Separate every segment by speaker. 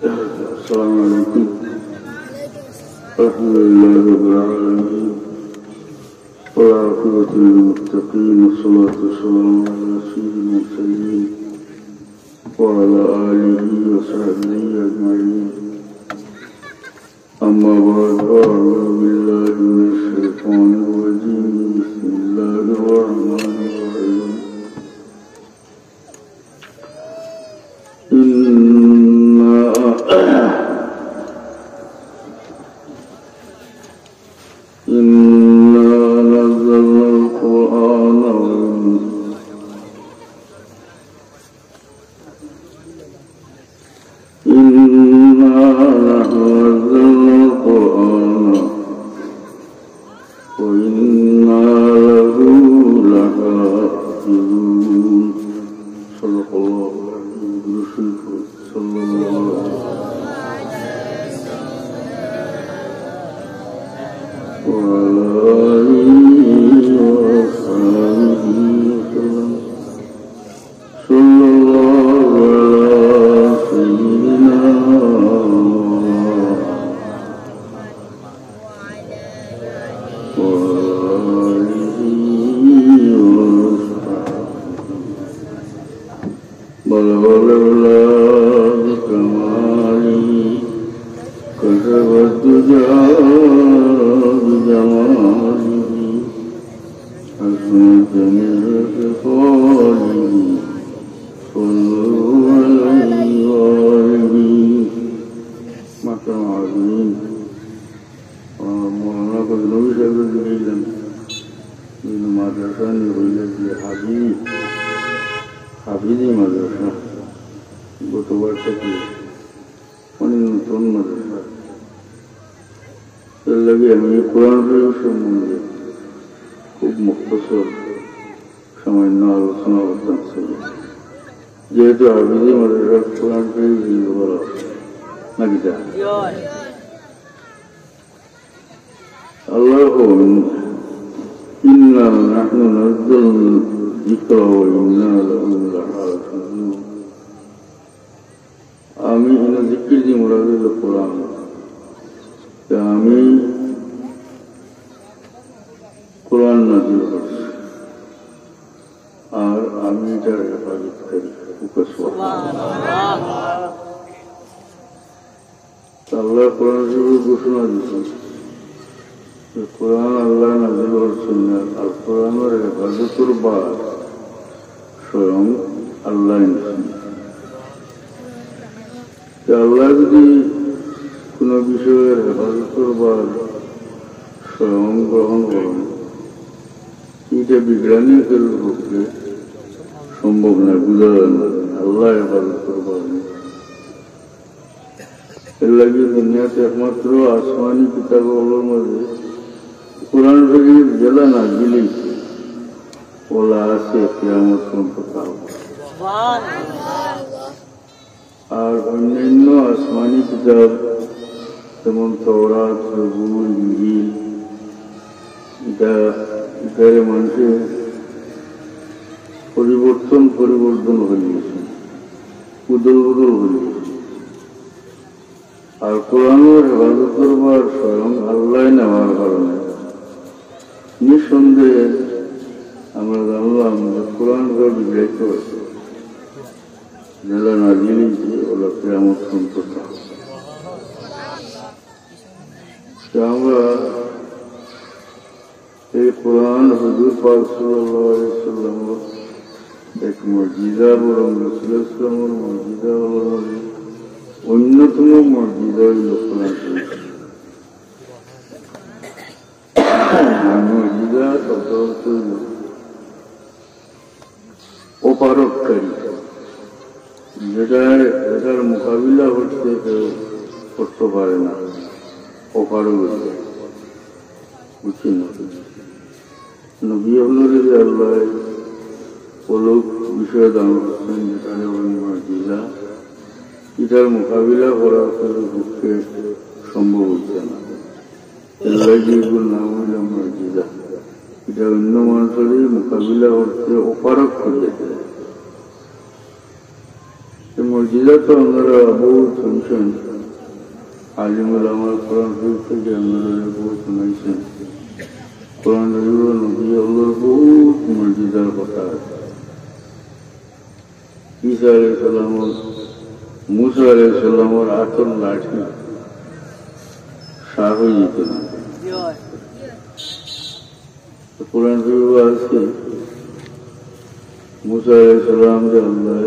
Speaker 1: السلام عليكم الحمد لله رب العالمين والعاقبة للمتقين والصلاة والسلام على سيد المرسلين وعلى آله وصحبه أجمعين أما بعد أعوذ بالله من الشيطان الرجيم بسم الله الرحمن الرحيم মুজিজা তো আমরা বহুত শুনছেন, আলিমুল আমার কোরআন শরীফ থেকে আমরা বহুত শুনাইছেন। কোরআন শরীফ নবী আল্লাহর বহুত মুজিজার কথা আছে। ঈসা আলাইহিস সালাম, মুসা আলাইহিস সালামের আতর লাঠি সার হয়ে যেত না। কোরআন শরীফ আছে মুসা আলাইহিস সালাম যে আল্লাহ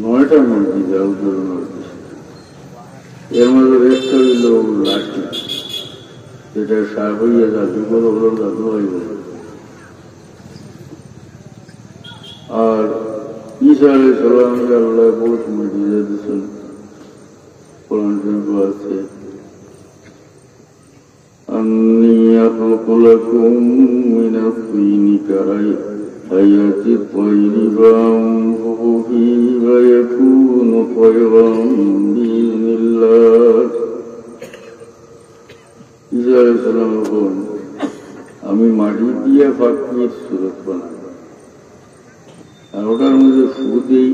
Speaker 1: 9টা মুজিজা উদাহরণ দিয়েছে। এর মধ্যে একটা হইল লাঠি, যেটা সার হইয়া জাদু করে হলো জাদু হয়ে যায়। আর ঈসা আলাইহিস সালাম যে আল্লাহ বহুত মুজিজা দিয়েছেন। কোরআন শরীফ আছে أني أخلق لكم من الطين كهيئة الطير فأنفخ فيه فيكون طيرا بإذن الله। ঈসা আলাইহিস সালাম বলেন, আমি মাটি দিয়ে পাখির সুরত বানাই, আর ওটার মধ্যে ফু দেই,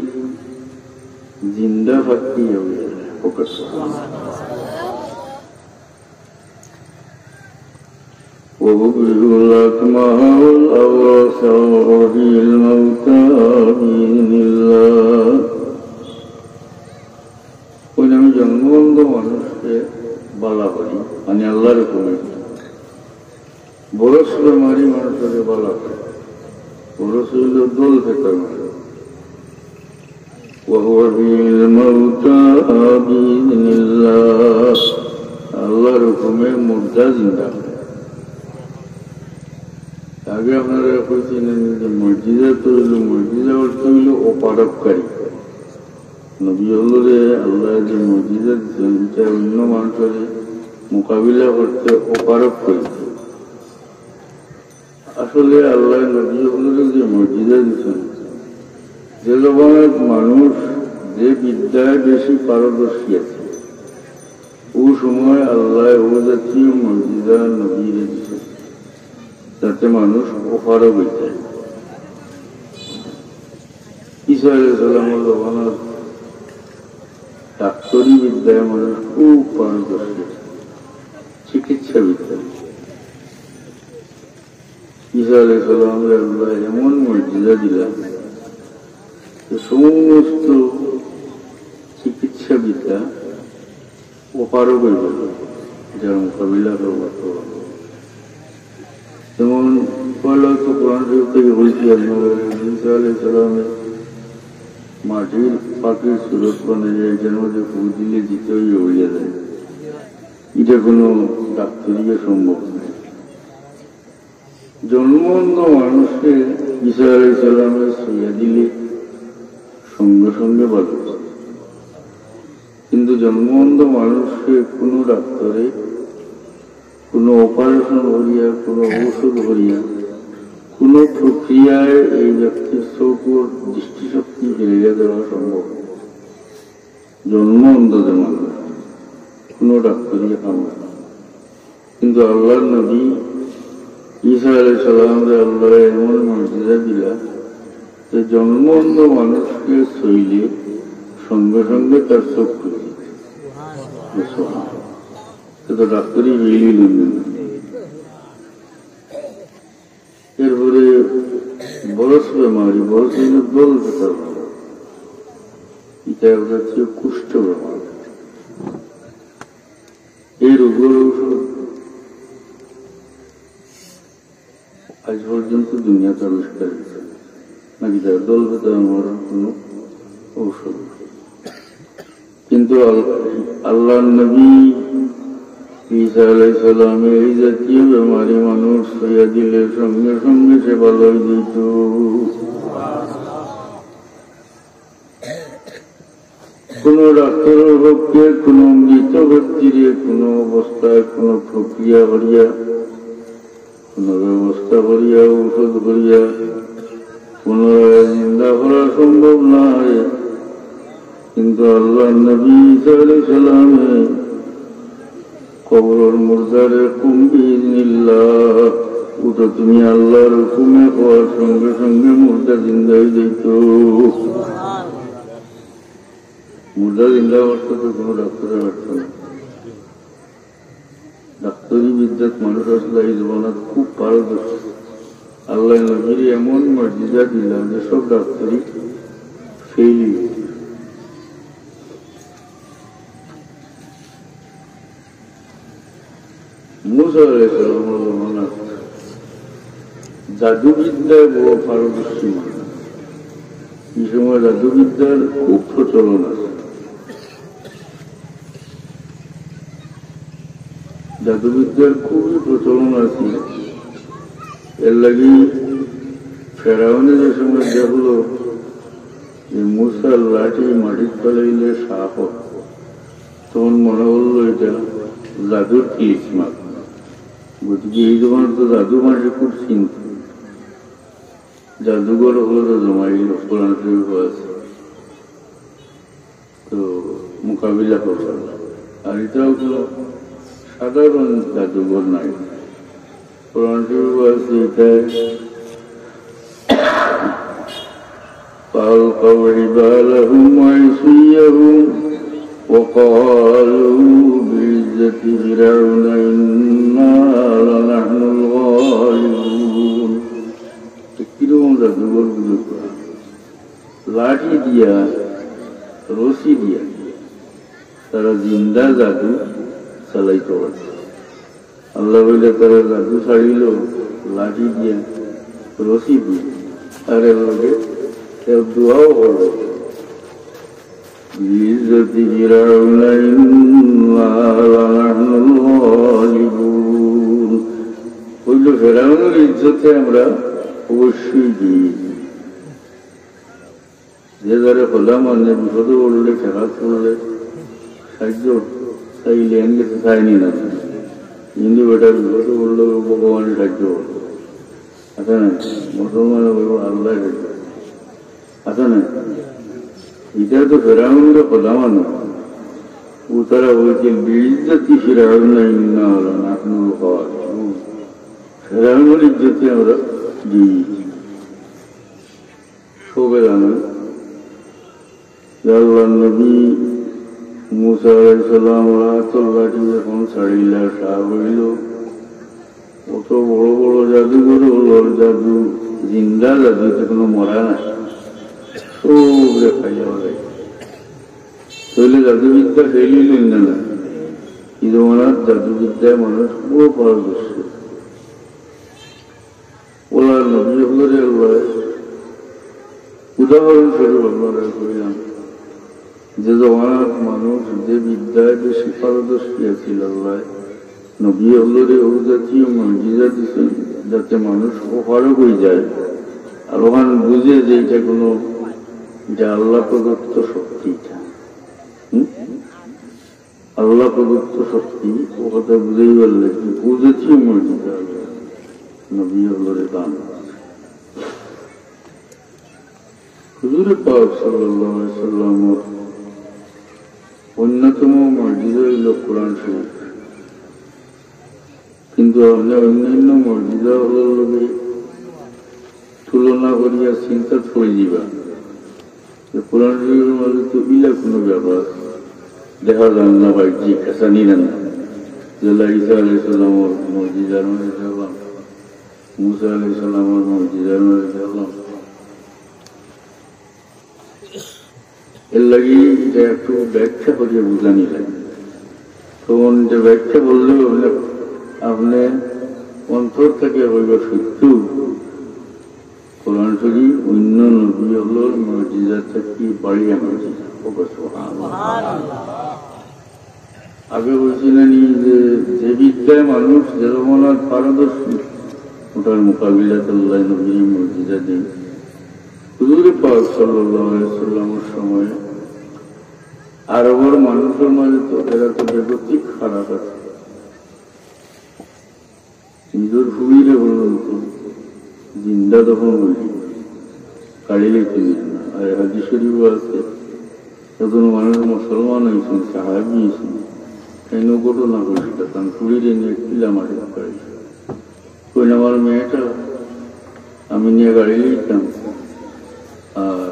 Speaker 1: জিন্দা পাখি প্রকাশ। وأبرئ الأكمه والأبرص وأحيي الموتى بإذن الله। ওই আমি জন্মবন্ধ মানুষকে বলা করি, মানে আল্লাহর হুকুমে। বরস বেমারি মানুষকে বলা হয়, বরস হইল দোল ফেকার মারে। وأحيي الموتى بإذن الله, আল্লাহর হুকুমে মুর্দা জিন্দা। আগে আপনারা কইছিলেন যে মসজিদে তো হইল, মসজিদে অর্থ হইল অপারককারী। নবী হলে আল্লাহ যে মসজিদে দিচ্ছেন, এটা অন্য মানুষের মোকাবিলা করতে অপারক করেছে। আসলে আল্লাহ নবী হলে যে মসজিদে দিচ্ছেন, যে জমানের মানুষ যে বিদ্যায় বেশি পারদর্শী আছে, ও সময় আল্লাহ ও জাতীয় মসজিদা নবীরে দিচ্ছে, যাতে মানুষ ওপারক হয়ে যায়। ঈসা আলাইহিস সালামের জমানার ডাক্তারি বিদ্যায় মানুষ খুব পারদর্শী, চিকিৎসা বিদ্যায়। ঈসা আলাইহিস সালামকে আল্লাহ এমন মর্যাদা দিলেন যে সমস্ত চিকিৎসা বিদ্যা ওপারক হয়ে গেল, যার মোকাবিলা করবো। যেমন পয়লা তো কোরআন শরীফ থেকে বলছি, ঈসা আলাইহিস সালামের মাটির পাখির সুরত বানা যায়, এটার মধ্যে ফু দিলে জিতেই হইয়া যায়। এটা কোনো ডাক্তারিকে সম্ভব নয়। জন্মবন্ধ মানুষকে ঈসা আলাইহিস সালামের শুইয়া দিলে সঙ্গে সঙ্গে ভালো, কিন্তু জন্মবন্ধ মানুষকে কোনো ডাক্তারে কোনো অপারেশন করিয়া, কোনো ঔষধ করিয়া, কোনো প্রক্রিয়ায় এই ব্যক্তির চৌকুর দৃষ্টিশক্তি ফিরিয়ে দেওয়া সম্ভব। জন্ম অন্ধদের মানুষ কোনো ডাক্তারি কাম না। কিন্তু আল্লাহর নবী ঈসা আলাইহিস সালামকে আল্লাহ এমন মর্যাদা দিলা যে জন্ম অন্ধ মানুষকে শৈলে সঙ্গে সঙ্গে তার চোখ খুলে দিতে। তো ডাক্তারি বেরিয়ে নেন। এরপরে বরস বেমারি, বরস হইলে দোল ফেকার মারে, এটা হচ্ছে কুষ্ঠ বেমার। এই রোগের ঔষধ আজ পর্যন্ত দুনিয়াতে আবিষ্কার হয়েছে নাকি? তার দোল ফেকার মারার কোন ঔষধ। কিন্তু আল্লাহর নবী ঈসা আলাইহিস সালামের এই জাতীয় বেমারি মানুষ হইয়া দিলে সঙ্গে সঙ্গে সে ভালো হয়ে যেত। কোন ডাক্তারের পক্ষে কোন মৃত ব্যক্তির কোন অবস্থায় কোন প্রক্রিয়া করিয়া, কোন ব্যবস্থা করিয়া, ঔষধ করিয়া পুনরায় জিন্দা করা সম্ভব নয়। কিন্তু আল্লাহ নবী ঈসা আলাইহিস সালামের কবরের মুর্দারে কুম বিইজনিল্লাহ তো তুমি আল্লাহর হুকুমে হওয়ার সঙ্গে সঙ্গে মুর্দা জিন্দা হয়ে যেত। মুর্দা জিন্দা করতে তো কোনো ডাক্তারের ব্যর্থ না। ডাক্তারি বিদ্যাত মানুষ আসলে এই জমানাত খুব পারদর্শী। আল্লাহ নবীর এমন মর্যাদা দিলাম যে সব ডাক্তারি ফেইলি। মুসা আলাইহিস সালামের জমানাত জাদুবিদ্যায় বড় পারদর্শী মানুষ। এই সময় জাদুবিদ্যার খুব প্রচলন আছে। জাদুবিদ্যার খুবই প্রচলন আছে। এর লাগি ফেরাউনে যে সময় দেখলো যে মুসার লাঠি মাটির ফেলাইলে সাপ, তখন মনে হলো এটা জাদুর কিলিসমাত। গতিকে এই জমানে তো জাদু মাটি খুব চিন্ত, জাদুঘর হলো তো জমাই কোরআন শরীফ আছে, তো মোকাবিলা করতে। আর এটাও কোনো সাধারণ জাদুঘর নাই, কোরআন শরীফ আছে। এটাই فألقوا حبالهم وعصيهم وقالوا بعزة فرعون إنا لنحن الغالبون। কিরকম জাদুঘর বুঝে লাঠি দিয়া রশি দিয়া তারা জিন্দা জাদু চালাইতে পারে। আল্লাহ বলে তারা জাদু ছাড়িল লাঠি দিয়া রশি দিয়ে, আর এর লগে দোয়াও করল বিইজ্জতি ফিরআউন ইন্না লানাহনুল গালিবুন। বলল ফেরাউনের ইজ্জতে আমরা অবশ্যই দিই। যে যারা খোলা মানে বিপদে পড়লে ঠেকাত করলে সাহায্য চাইলে গেছে চাইনি না, কিন্তু বেটা বিপদে পড়লে ভগবানের সাহায্য করলো। আচ্ছা না মুসলমানে বলবো আল্লাহ সাহায্য আচ্ছা না, এটা তো ফেরাউনের খোলা মানে ও তারা বলছে বিইজ্জতি ফিরআউন ইন্না লানাহনুল গালিবুন। ফেরাউনের ইজ্জতে আমরা দিই। সবে জানেন আল্লাহর নবী মুসা আলাইহিস সালাম রাতুল লাঠি যখন ছাড়িলা সাপ হইল, অত বড় বড় জাদুঘর হলো, জাদু জিন্দা জাদুতে কোনো মরা নাই, সবরে খাইয়া যায়। তাহলে জাদুবিদ্যা ফেলিল না, এই জমানার জাদুবিদ্যায় মানুষ পুরো পারদর্শী। ওলার নবী হলে আল্লাহ উদাহরণস্বরূপ আপনারা করিলাম যে জমানার মানুষ যে বিদ্যায় বেশি পারদর্শী আছিল, আল্লাহ নবী হলরে ও জাতীয় মর্যাদা দিচ্ছেন যাতে মানুষ ওপারও হয়ে যায় আর ওখানে বুঝে যে এটা কোনো যে আল্লাহ প্রদত্ত শক্তি, আল্লাহ প্রদত্ত শক্তি ও কথা বুঝেই বললে ও জাতীয় মর্যাদা নবী হলরে দান। হুজুর পাক সাল্লাল্লাহু আলাইহি ওয়াসাল্লামের অন্যতম মর্যাদা হইল কোরআন শরীফ, কিন্তু অন্যান্য মর্যাদা হলোর লগে তুলনা করিয়া চিন্তা করে দিবা যে কোরআন শরীফের মধ্যে তো ইলা কোনো ব্যাপার দেখা যান না, ভাইজি খাসানি না যে ঈসা আলাইহিস সালামের মর্যাদার মধ্যে দেখলাম, মুসা আলাইহিস সালামের মর্যাদার মধ্যে দেখলাম। এর লাগে এটা একটু ব্যাখ্যা করিয়া বুঝানি লাগে। তখন যে ব্যাখ্যা বললেও আপনি অন্তর থেকে হইব সত্য কোরআন শরীফ অন্য নবী হলোর মর্যাদা থেকে বাড়িয়া মর্যাদা। আগে বলছিলেন যে বিদ্যায় মানুষ যেরকম পারদর্শী ওটার মোকাবিলাতে আল্লাহ নবীর মর্যাদা দেন। হুজুর পাক সাল্লাল্লাহু আলাইহি ওয়াসাল্লামের সময় আরবের মানুষের মাঝে তো এরা তো বেগতিক খারাপ আছে। নিজের ভূমিরে বলুন তো জিন্দা তখন বলি কাড়িলে কিনেন না। আর হাদিস শরীফও আছে তখন মানুষ মুসলমান হয়েছেন, সাহাবী হয়েছেন, কেন ঘটনা ঘটেছিল কারণ কুড়িরে নিয়ে কিলা মাটি কাড়িয়েছে। তো কইন আমার মেয়েটা আমি নিয়ে গাড়ি লিখতাম, আর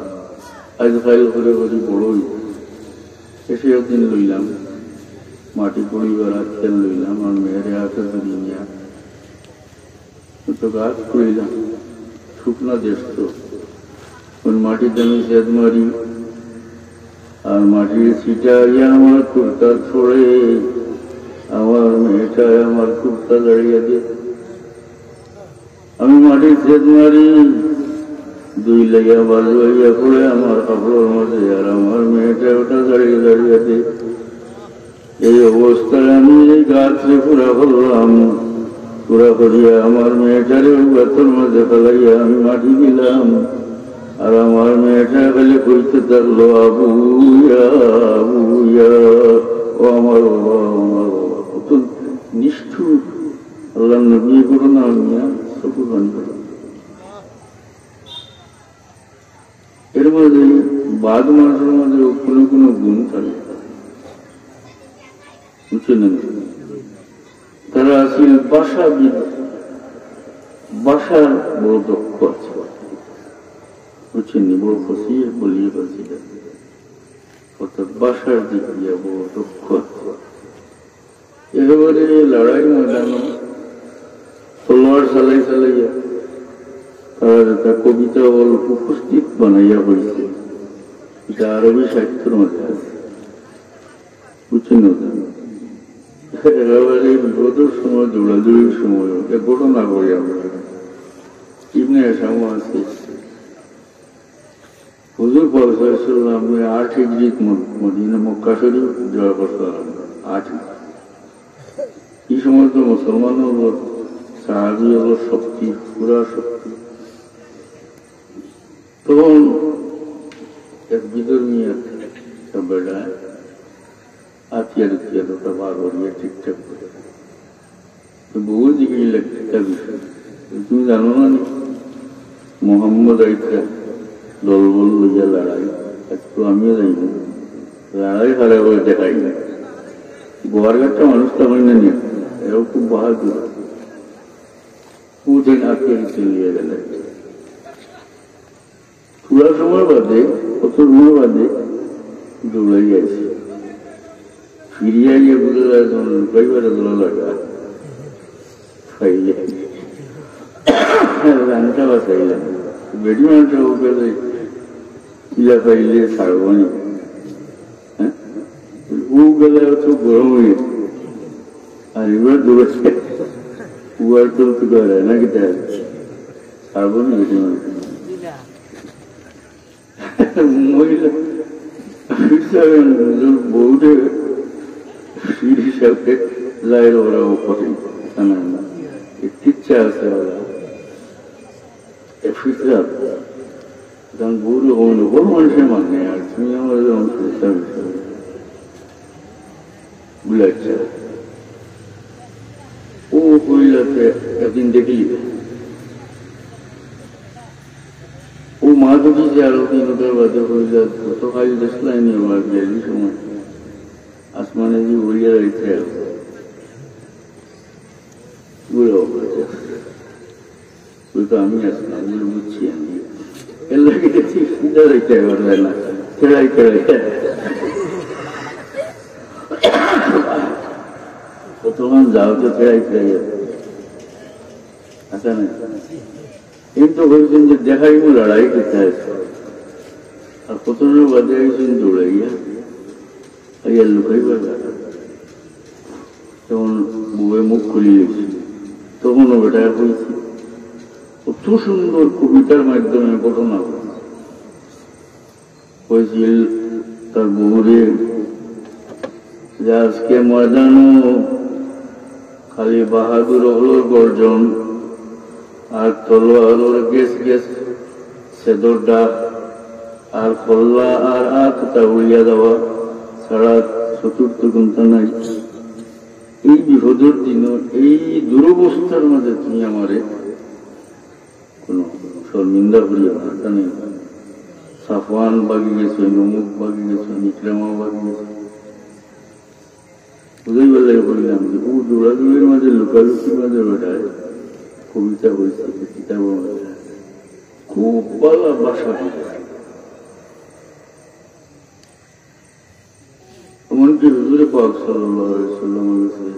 Speaker 1: আজ ফাইল করে বলি বড়ই এসে একদিন লইলাম, মাটি পরিবার আজকাল লইলাম, আর মেয়েরে হাতে ধরি নিয়ে তো গাছ করিলাম। শুকনা দেশ তো ওই মাটিতে আমি সেদ মারি, আর মাটির ছিটাইয়া আমার কুর্তা ছড়ে, আমার মেয়েটা আমার কুর্তা দাঁড়িয়ে দিয়ে আমি মাটির সেদ মারি, দুই লেগা বালু হইয়া পড়ে আমার কাপড়ের মধ্যে, আর আমার মেয়েটা ওটা দাঁড়িয়ে দাঁড়িয়ে দিয়ে এই অবস্থায় আমি এই গাছে পুরা করলাম। পুরা করিয়া আমার মেয়েটারে গাছের মধ্যে ফেলাইয়া আমি মাটি দিলাম, আর আমার মেয়েটা গেলে কইতে থাকলো আবুয়া আবুয়া, ও আমার বাবা আমার বাবা। কত নিষ্ঠুর! আল্লাহ নবী করো না মিয়া, চকু বান করো। এর মধ্যে বাদ মানুষের মধ্যে কোনো কোনো গুণ থাকে, বুঝছেন? তারা আসলে বাসার বড় দক্ষ আছে, বুঝছেন? বড় খুশি বলিয়ে পাচ্ছি, অর্থাৎ বাসার দিক দিয়ে বড় দক্ষ আছে। একেবারে লড়াইয়ের ময়দানে তলোয়ার চালাই চালাইয়া তারা একটা কবিতা বল উপস্থিত বানাইয়া হয়েছে, এটা আরবি সাহিত্যের মধ্যে আছে, বুঝছেন? একেবারে বিপদের সময় দৌড়াদৌড়ির সময় এক ঘটনা করি আমরা। ইবনে হিশাম আছে, হুজুর পাক সাল্লাল্লাহু আলাইহি ওয়াসাল্লাম 8 হিজরি মদিনা মক্কা শরীফ জয় করলেন। 8 এই সময় তো মুসলমান হলো, সাহাবী হলো শক্তি, পুরা শক্তি। তখন এক বিধর্মী বেড়ায় আতিয়ার উতিয়ারটা বার করিয়া ঠিকঠাক করে বহু দিকে একটা বিষয়। তুমি জানো না মোহাম্মদ আইতা দলবল লইয়া লড়াই, একটু আমিও যাই না, লড়াই হারা করে দেখাই না। গোয়ারঘাটটা মানুষটা হয় না নিয়ে এরাও খুব বাহাদুর, পুদিন আতিয়ার চলিয়ে গেলে পুরা সময় বাদে, কত সময় বাদে দৌড়াই আছে, ফিরিয়া গিয়ে বুঝে যায় তখন লুকাইবারে দোলা লাগা খাইলে রানটা বাঁচাইলাম। বেডি মানুষটা উঠে ইলা খাইলে ছাড়বনি, হ্যাঁ ও গেলে তো গরম হয়ে, আর এবার দৌড়াচ্ছে উয়ার চলতে পারে নাকি তাই ছাড়বনি বেডি মানুষ। মহিলা বউটে শির হিসাবে লাইর ওরা কঠিন ইচ্ছা আছে ওরা ফিতরা, কারণ বউরে হন বড় মানুষের মানে, আর তুমি আমাদের বুঝাচ্ছে। ও মহিলাকে একদিন দেখলি ও মা দুটি যে আরো 3 বাদে হইলা তো খালি দেখলাইনি আমার গেলি সময় আসমানে যে উড়িয়া রয়েছে তো আমি আসলাম বুঝছি, আমি এর লাগে সিধা রইতে পারবে না, খেলাই খেলাই প্রথম যাও তো খেলাই খেলাই আসা না। কিন্তু বলছেন যে দেখাই লড়াই করতে আসে, আর প্রথমে বাদে আইছেন দৌড়াইয়া আইয়া লুকাইবার তখন বউয়ে মুখ খুলি গেছে, তখনও বেটা হয়েছে। কত সুন্দর কবিতার মাধ্যমে ঘটনা হয়েছিল তার বউরে যে আজকে ময়দানও খালি বাহাদুর হলোর গর্জন, আর তলোয়ার ওর গেস গেস সেদর ডাক, আর কল্লা আর আখটা উড়িয়া দেওয়া ছাড়া চতুর্থ কোনটা নাই। এই বিপদের দিন, এই দুরবস্থার মধ্যে তুমি আমারে কোন শর্মিন্দা করিয়া ভাষা নেই। সাফওয়ান বাগি গেছে, নমুক বাগি গেছে, ইকরামা বাগি গেছে, বুঝেই বেলায় বললাম যে ও দৌড়াদৌড়ির মাঝে লুকালুকির মাঝে বেটায় কবিতা হয়েছে, কিতাব খুব ভালো বাসা হয়েছে। এমনকি হুজুরে পাক সাল্লাল্লাহু আলাইহি ওয়াসাল্লামের কাছে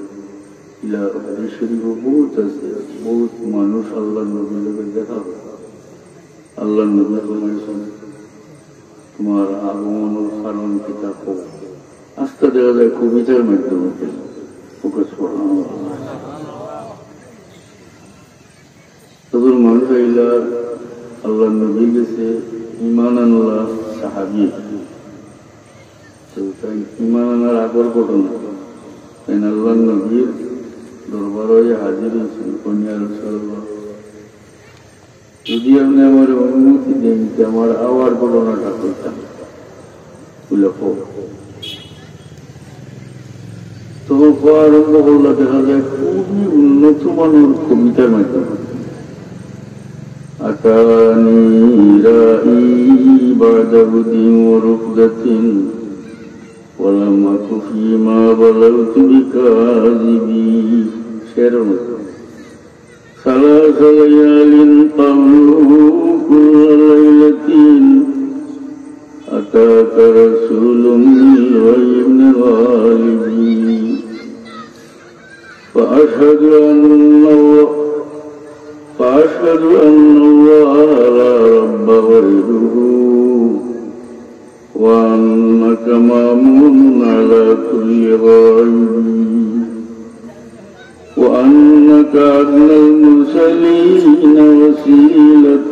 Speaker 1: হাদিস শরীফে বহুত আছে, বহুত মানুষ আল্লাহর নবীর লোকে দেখা হয়। আল্লাহর নবী ফরমাইছেন তোমার আগমন কারণ কিতাব হোক, আস্তে দেখা যায় কবিতার মাধ্যমে প্রকাশ করা। তখন মানুষ আইলা আল্লাহর নবীর কাছে ঈমান আনলা সাহাবী, তাই ঈমান আনার আগর ঘটনা। তাই আল্লাহর নবীর দরবারে হাজির হয়েছেন, কন্যা রাসূলুল্লাহ যদি আপনি আমার অনুমতি দেন আমার আওয়ার ঘটনাটা করতাম তখন আরম্ভ করলে দেখা যায় খুবই উন্নত মানের কবিতার মাধ্যমে। আতানি রাই বাদা বুদিন ওয়া রুকদাতিন ওয়া লাম আকু ফীমা বালাগতু বিকাযিবি, শেরের মতো। ثلاث ليال طلوا كل ليلة أتاك رسول من الغيب غالب فأشهد أن الله لا رب غيره وأنك مأمون على كل غائب وأنك أدنى المرسلين وسيلة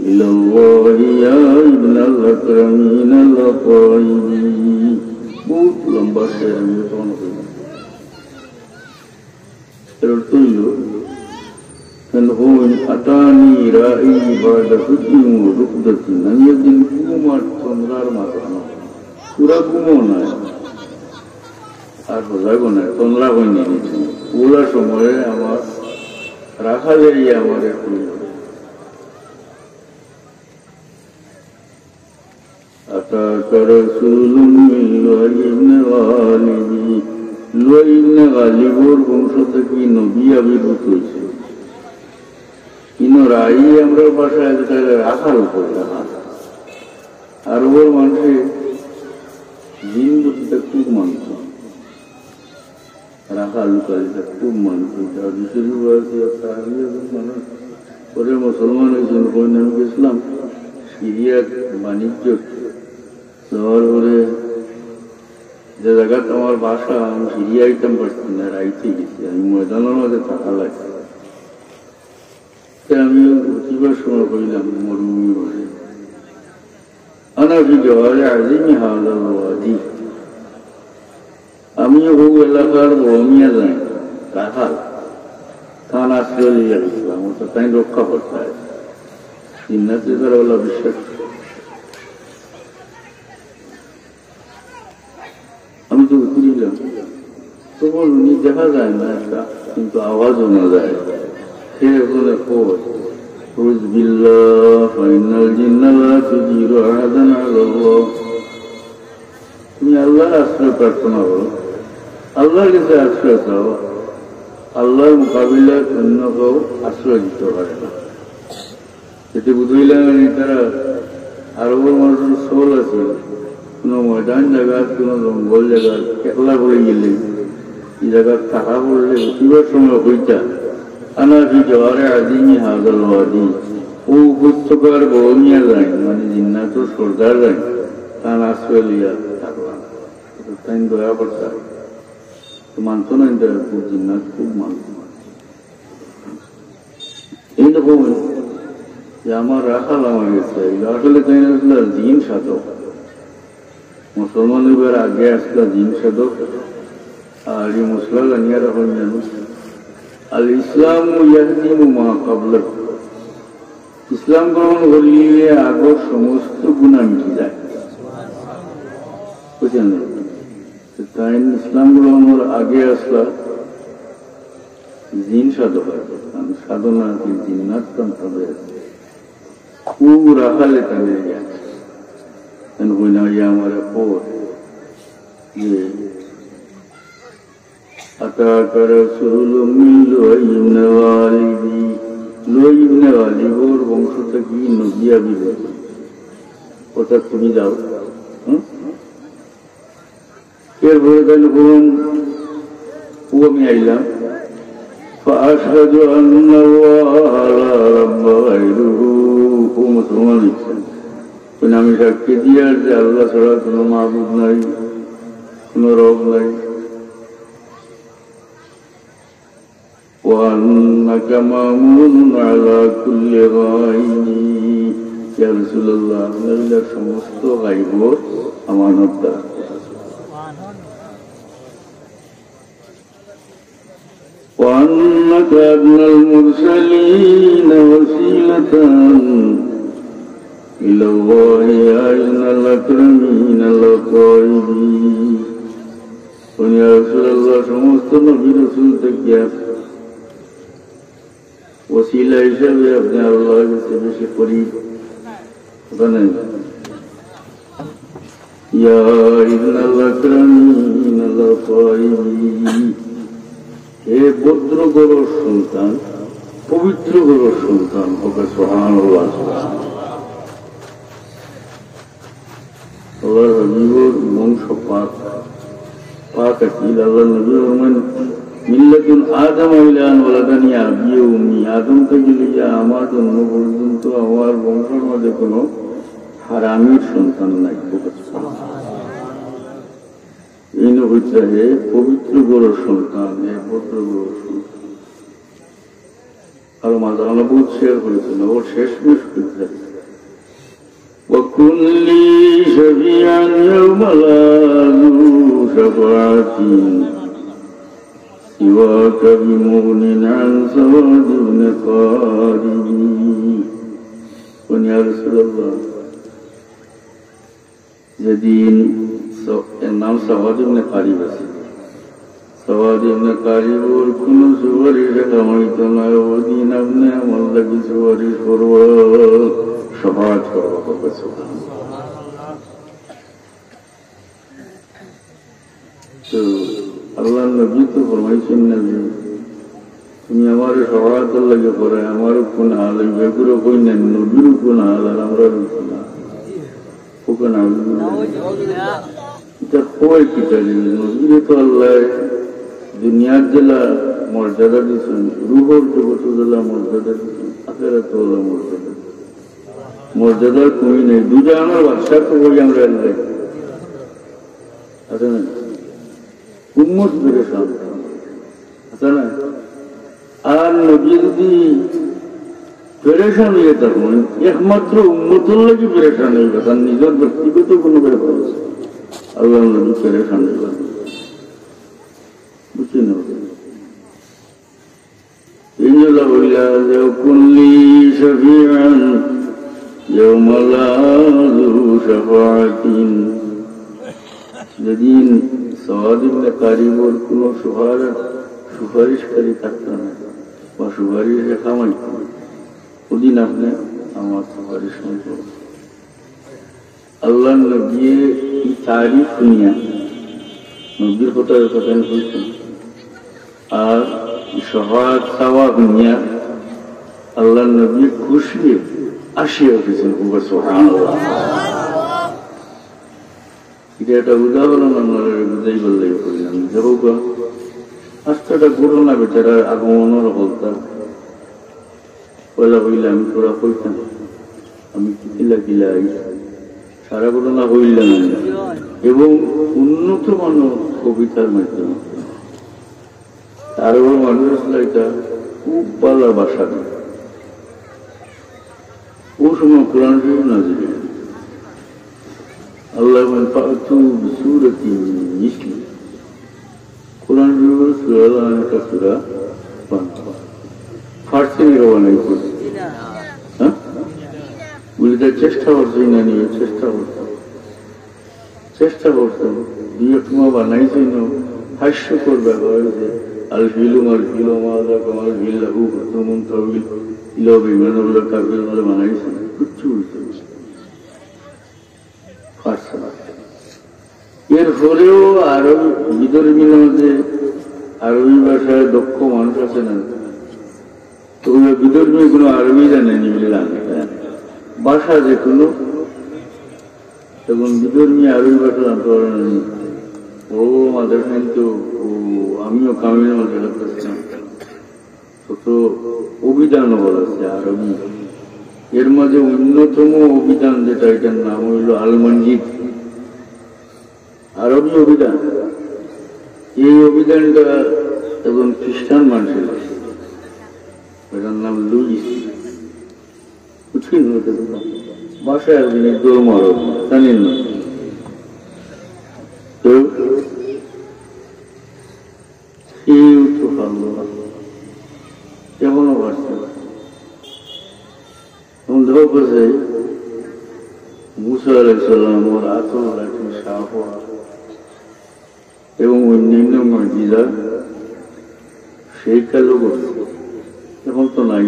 Speaker 1: إلى الله يا ابن الأكرمين الأطيبين। बहुत लंबा शेर में कौन होगा तो यो कन्हों अतानी राई बाद हुद्दीन रुकदती नये दिन कुमार तंद्रार मारना पूरा घुमोना है আর বোঝাবো না, তোমরা হয়নি পুরা সময়ে আমার রাখা যাই আমার গালিবর বংশ থেকে নবী আবির্ভূত হয়েছে। কিন্তু রাই আমরা বাসায় রাখার উপর রাখা, আর ওর মানুষের দিন দুটিটা খুব মানত, রাখা লুকালিটা খুব মানত। মানুষ পরে মুসলমান হয়েছেন, আমি গেছিলাম সিরিয়ার বাণিজ্য যাওয়ার পরে যে জায়গাতে আমার বাসা, আমি সিরিয়া আইতাম পারছি না, রাইতে গেছি, আমি ময়দানের মাঝে থাকা লাগছে। আমি উঠিবার সময় কইলাম মরুভূমি বসে আনাফি জওয়ারে আজিমি হাওলাল ওয়াদি, আমি ও এলাকার বমিয়া যাই রাখাল থান আশ্রয় লিয়ে গেছিলাম, ওটা তাই রক্ষা করতে হয় চিন্নাতে তারা বলা বিশ্বাস। আমি তো উঠিলাম, তখন উনি দেখা যায় না একটা, কিন্তু আওয়াজ শোনা যায়। সে ওখানে খোঁজ বিল্লাহ ফাইনাল জিন্নাল্লাহ তুজিরু আহাদান আল্লাহ, তুমি আল্লাহর আশ্রয় প্রার্থনা করো, আল্লাহর কাছে আশ্রয় চাও, আল্লাহর মোকাবিলায় অন্য কেউ আশ্রয় দিতে পারে না। এতে বুঝলাম তারা আরবের মানুষের সোল আছে, কোনো ময়দান জায়গা, কোনো জঙ্গল জায়গা একলা করে গেলে এই জায়গা থাকা পড়লে উঠিবার সময় হইতা আনাফি জওয়ারে আজিমি হাজাল ওয়াদি, ও উপত্যকার বহমিয়া যায়, মানে জিন্নাত সর্দার যায়, তার আশ্রয় লিয়া থাকলাম। তাই দয়া করতে মানত না, খুব জিন্নাত খুব মানত। এই দেখো যে আমার রাখাল আমার গেছে, আসলে তাই আসলে জিন সাধক, মুসলমান এবার আগে আসলে জিন সাধক, আর এই মশলা জানিয়া রাখুন জানো আল ইসলাম ইয়াহদিমু মা ক্বাবলাহ, ইসলাম গ্রহণ করলে আগর সমস্ত গুনাহ মিটে যায়, বুঝলেন? তাই ইসলাম গ্রহণের আগে আসলা জিন সাধক, সাধনা জিন্নাত হবে খুব রাখালে তাহলে আমার আতাকা রাসূলুম মিন লুআই ইবনে গালিব, লুআই ইবনে গালিবর বংশ থেকে নবী আবির্ভাব। ওটা তুমি যাও। এরপরে দেখুন ও আমি আইলাম فأشهد أن الله لا رب غيره ও মুসলমান লিখছেন, আমি সাক্ষী দিয়ে যে আল্লাহ ছাড়া কোনো মাবুদ নাই, কোনো রব নাই। وأنك مأمون على كل غائب يا رسول الله, আপনার সমস্ত গায়বর আমানতদার। وأنك أدنى المرسلين وسيلة إلى الله أين الأكرمين الطيبين। يا رسول الله সমস্ত নবী রাসূল থেকে ওসিলা হিসেবে আপনি আল্লাহর কাছে বেশি করিব জানেন। ইয়া ইন্নাল আকরামিনাল তাইয়িবিন, হে ভদ্র গরুর সন্তান, পবিত্র গরুর সন্তান ওকে সুবহানাল্লাহ। আল্লাহর হাবিবুর বংশ পাক পাক আছে। আল্লাহর নবী ফরমান মিল্লাতুন আদম ইলা আন ওয়ালাদানি আবি ওয়া উম্মি, আদম থেকে লিয়া আমার জন্ম পর্যন্ত আমার বংশের মধ্যে কোনো হারামির সন্তান নাই। এই নবীটা হে পবিত্র গরুর সন্তান, হে ভদ্র গরুর সন্তান। আর মাঝানো বহুত শেয়ার করেছিল, ওর শেষমেশ করতে وكن لي شفيعا يوم لا ذو شفاعة سواك بمغن عن سواد بن قارب। يا رسول الله, যেদিন এর নাম সওয়াদ ইবনে কারিব আছে, সওয়াদ ইবনে কারিবর কোন সুপারিশ কামাইত না, ওদিন আপনি আমার লাগি সুপারিশ করব, শফাআত করব। তো আল্লাহ নবী তো ফরমাইছেন না যে তুমি আমার শফাআতের লাগে পড়ে আমার কোন হাল হইবে, এগুলো কই নেন নবীর কোন হাল আর আমরা কোন হাল ওখানে এটা কয় কিটা নবীরে তো আল্লাহ দুনিয়ার জেলা মর্যাদা দিচ্ছেন, রুহর জগৎ জেলা মর্যাদা দিচ্ছেন, আখেরাত মর্যাদা মর্যাদার কমি নেই। দুটা আমার বাদশাহ তো বই আমরা আল্লাহ আছে না, উম্মত পেরেশান আছে না। আর নবী যদি পেরেশান হয়ে থাকুন একমাত্র উম্মতের লাগি পেরেশান হইবে, তার নিজের ব্যক্তিগত কোনো ব্যাপার আছে আল্লাহ নবী পেরেশান হইবে বুঝছি না। এই জন্য বললা যে কুল্লি শফিআন ইয়াওমা লা যু শাফাআতিন, যেদিন সওয়াদ ইবনে কারিবর কোনো সুপারিশকারী থাকত না বা সুপারিশ কামাইত না, ওদিন আপনি আমার সুপারিশ করব। আল্লাহ নবী এই তারিফ শুনিয়া নবীর কথা বলছেন, আর শফাআত চাওয়া শুনিয়া আল্লাহ নবী খুশি আসিয়া উঠেছেন। সুবহানাল্লাহ, এটা একটা উদাহরণ আমরা বুঝাই বললে করলাম। দেখো আজকে একটা ঘটনা বেচারা আগমনের বলতাম পয়লা হইলে আমি তোরা কইতাম আমি কিলা কিলা সারা ঘটনা হইলাম এবং উন্নত মানব কবিতার মাধ্যমে তার উপর মানুষ আসলে এটা খুব ভালো বাসা নেই। ও সময় কোরআন শরীফ নাযিল হয়েছে, আল্লাহ ফাতু বিসূরাতিন মিসলি, কোরআন শরীফের সূরা একটা সূরা ফার্সি বানাই করে হ্যাঁ বলিটা চেষ্টা করছি না নিয়ে চেষ্টা করতাম দুই একমা বানাইছি না হাস্যকর ব্যবহার হয়েছে। আল ফিলুম আল ফিলুম আদা কমাল ফিল লাহু প্রথমন তহবিল ইলো বিমানগুলো কাবিল বলে বানাইছে না, কিচ্ছু বুঝতে পারছি। এরপরেও আরো বিদর্মীর মধ্যে আরবি ভাষায় দক্ষ মানুষ আছে না, তো ওই বিদর্মী কোনো আরবি জানেনি মিলান ভাষা যে কোনো, তখন বিদর্মী আরবি ভাষা জানতে পারেন। ও আমাদের কিন্তু আমিও কামিনের মধ্যে করতেছিলাম, তত অভিধানও বলা আছে আরবি। এর মাঝে অন্যতম অভিধান যেটা, এটার নাম হইল আল মঞ্জিদ, আরবি অভিধান। এই অভিধানটা এবং খ্রিস্টান মানুষের, এটার নাম লুইস, কঠিন হতে ভাষা ধর্ম জানেন না। তো এখনো ভাষা সন্দেহ করছে মুসা আলাইহিস সালাম ওর আতর লাঠি সাপ এবং অন্যান্য মুজিজা সেই কালো করছে। এখন তো নাই,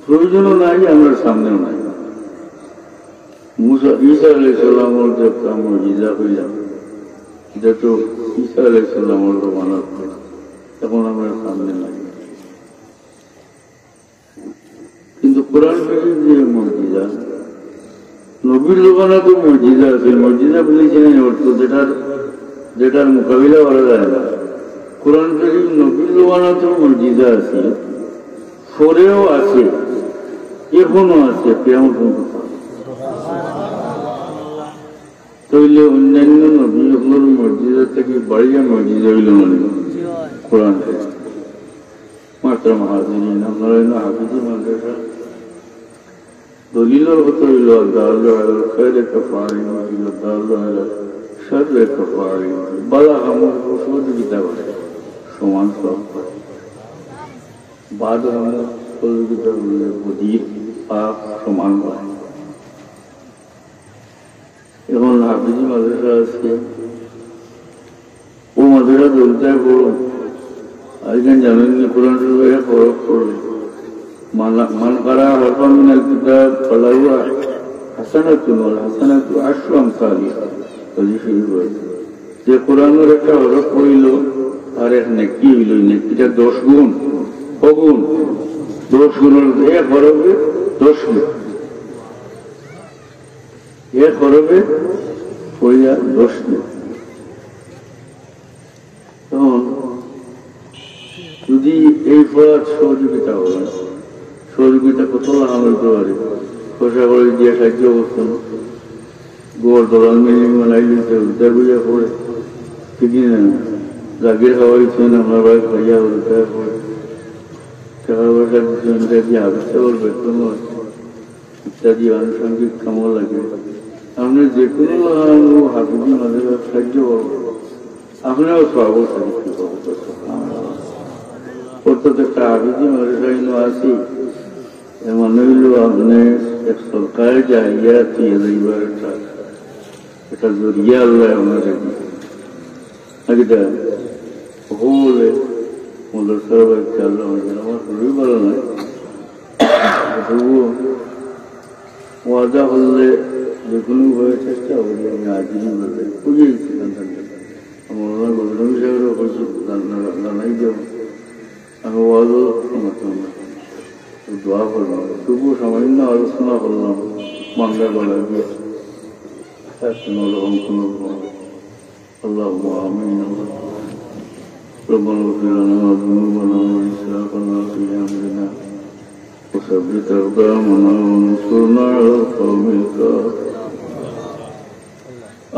Speaker 1: প্রয়োজনও নাই, আমরা সামনেও নাই। মুসা ঈসা আলাইহিস সালামের যে মুজিজা হইলাম, এটা তো ঈসা আলাইহিস সালামের বানাত, এখন আমরা সামনে নাই। কিন্তু কোরআন শরীফ যে মুজিজা, নবীর লোকানা তো মুজিজা আছে, মুজিজা বলেছেন অর্থ যেটার মোকাবিলা করা যায় না। কোরআন শরীফ নবীর লোকানা তো মুজিজা আছে, পরেও আছে, এখনো আছে, কেমন তৈলে অন্যান্য নবীগুলোর মসজিদের থেকে বাড়িয়া মসজিদ হইল মানে কোরআন মাত্র মহাজিন। আপনারা হাফিজি মাদ্রাসা দলিলের হতে হইল খেরে কফারি শর্রে কফারি বালা আমল সহযোগিতা করে সমান সব বাদ আমল সহযোগিতা করলে বদির পাপ সমান হয়। এখন হাফিজি মাদ্রাসা আছে, ও মাদ্রাসা দলটায় বড় আজকাল জানেন কোরআন শরীফে ফরক করবে মান কারা হরফান মিনাল কিতাব ফালাহু হাসানাতুন ওয়াল হাসানাতু আশরু আমসালিহা। যে কোরআনের একটা হরফ হইল আর এক নেকি হইল, নেকিটা 10 গুণ, কগুণ? 10 গুণের এক হরফে 10 গুণ, এক হরফে হইয়া 10 গুণ। তখন যদি এই ফলার সহযোগিতা হয়, সহযোগিতা কত লাভ হইতে পারে, খোসা করে দিয়ে সাহায্য করতেন, গোর দলাল মিলি মালাই দিতে উদ্ধার বুঝা পড়ে, ঠিকই না জাগির খাওয়া দিচ্ছেন আমার বাড়ি খাইয়া উদ্ধার পড়ে, টাকা পয়সা দিচ্ছেন দিয়ে আবিষ্টা করবে তোমার ইত্যাদি আনুষঙ্গিক কামও লাগে। আপনি যে কোনো হাফিজি মাঝে সাহায্য করবো, আপনিও সব প্রত্যেকটা হাফিজি মাদ্রাসা আছি, এমন হইল আপনি এক সরকারের জায়গা দিয়ে যাইবার একটা জরিয়া আল্লাহ আপনাকে হলে মাদ্রাসার বাড়িতে আল্লাহ আমার খুবই ভালো নয়, তবুও ওয়াদা করলে যে কোনো ভাবে চেষ্টা করি আমি আজই বলতে বুঝেছিলাম। আমার গৌরব সাহেবেরও বলছি জানাই দেব, আমি ওয়াদও শোনাতাম না, দোয়া করলাম, তবুও সামান্য আলোচনা করলাম বাংলা বলা গিয়ে কোনো রকম কোনো আল্লাহ আমিন। ربنا اغفر لنا ذنوبنا وإسرافنا في أمرنا وثبت أقدامنا وانصرنا على القوم الكافرين।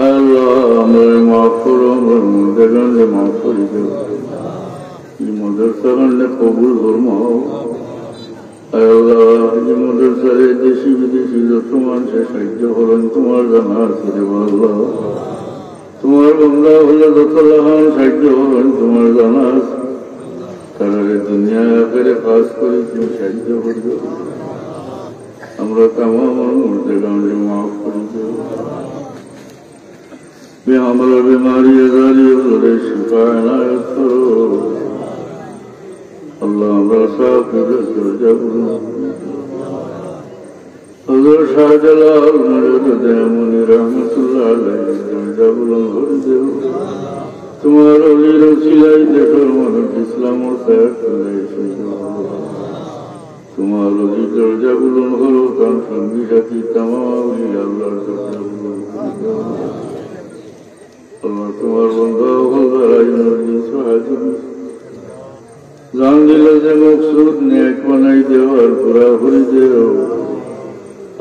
Speaker 1: আল্লাহ আমরা মাফ করো, আমরা মুর্দাগানকে মাফ করে দেব, এই মাদ্রাসাগানকে কবুল ফরমাও। আল্লাহ এই মাদ্রাসারে দেশি বিদেশি যত মানুষের সাহায্য করেন তোমার জানা আছে রে আল্লাহ, তোমার বান্দা হলে যত লাহান সাহায্য করেন তোমার জানা আছে, তারা দুনিয়া আখেরে খাস করে তুমি সাহায্য করবে। আমরা তামাম মুর্দাগানকে মাফ করে দেব। বেহামলা বেমারি আজারি হলে শিফা এনায়েত করো আল্লাহ। আমরা সাকিবের দরজা করুন, হযরত শাহজালাল মুনি রহমতুল্লাহ আলাইহি দরজা বুলন্দ করে দেব। তোমার অলির ওসিলায় দেশের মানুষ ইসলাম ও ত্যাগ করে তোমার অলি দরজা পূরণ করো তার সঙ্গী সাথী তামাউলি আল্লাহর দরজা পূরণ আল্লাহ তোমার বন্ধু হলদারাই নদী সাহায্য জান দিল যে মকসুদ নেক বানাই দেওয়ার পুরা করে দেও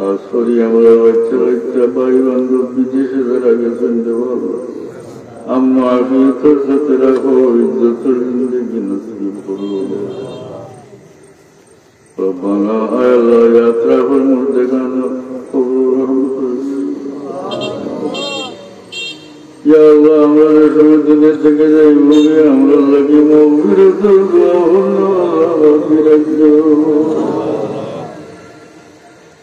Speaker 1: আর সরি আমরা বাচ্চা বাচ্চা ভাই বান্ধব বিদেশে যারা গেছেন দেওয়া আমন আফিয়তের সাথে রাখো ইজ্জতের জিন্দগি নসিব করো রব্বানা আয় আল্লাহ यात्रा पर मुर्देगाना कबूल रहम कर या अल्लाह हमारे समझने থেকে যাই বলে আমরা লাগি মগফিরাতুল দুআ মগফিরাত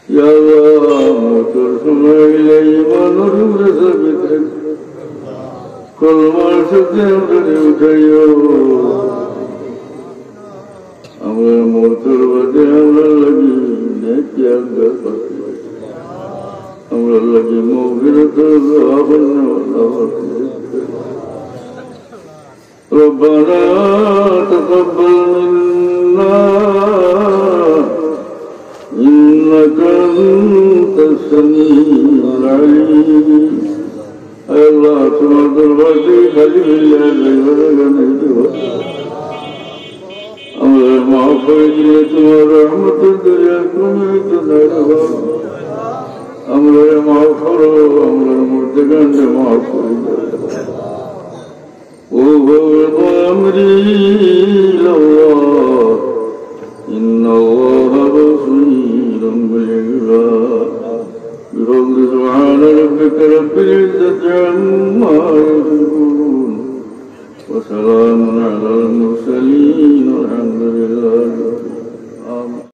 Speaker 1: या अल्लाह मोटर सुनाइले ইমানের উপরে সাবিত কলমার সাথে আমরা উঠাইও আমরা মোটর বাদে আমরা লাগি নেকি আল্লাহ পাকে আমরা লাগি মগফিরাতুল দুআ ربنا تقبل منا إنك أنت السميع العليم الله تمام درباري خالي بالله غيرنا نجوا أمر معفوي تمام رحمة الدنيا كم تناروا أمر معفور أمر مرتقان معفوي وهو أمري لله إن الله بصير بالعباد بفضل سبحان ربك رب العزة عما يصفون وسلام على المرسلين